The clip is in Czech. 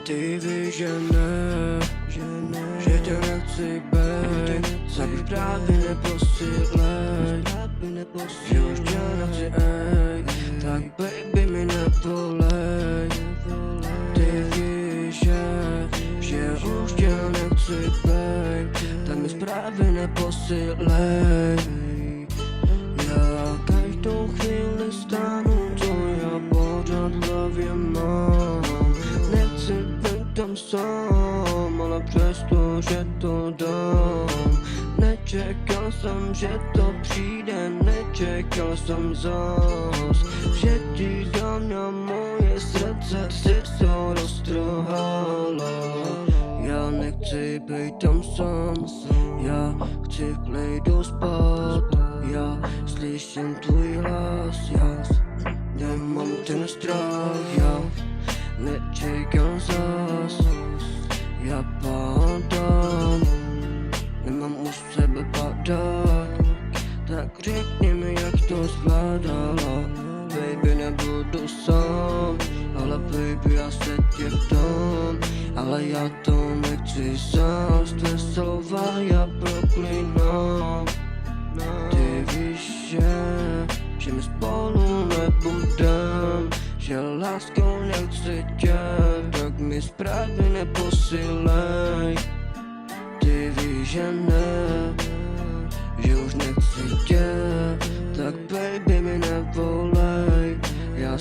Ty víš, že ne, že tě nechci bejt, tak už právě neposílej, že už tě nechci, ej, tak baby mi nevolej. Ty víš, že už tě nechci bejt, tak mi zprávy neposílej. Já každou chvíli stanu, co já pořád v hlavě mám. Nechci být tam sám, ale přesto, že to dám. Nečekal jsem, že to přijde, nečekal jsem zas, že ti dám na moje srdce, si to roztrhala. Já nechci být tam sám, já chci v klidu spát. Já slyším tvůj hlas, já nemám ten strach, já nečekám zas, já padám, nemám u sebe padat, tak řekni mi, jak to zvládala. Baby, nebudu sám, ale baby, já se tě ptám, ale já to nechci zas, tvé slova já proklínám. Ty víš, že my spolu nebudem, že láskou nechci tě, tak mi zprávy neposílej. Ty víš, že ne, že už nechci tě, tak baby mi nevolej. Já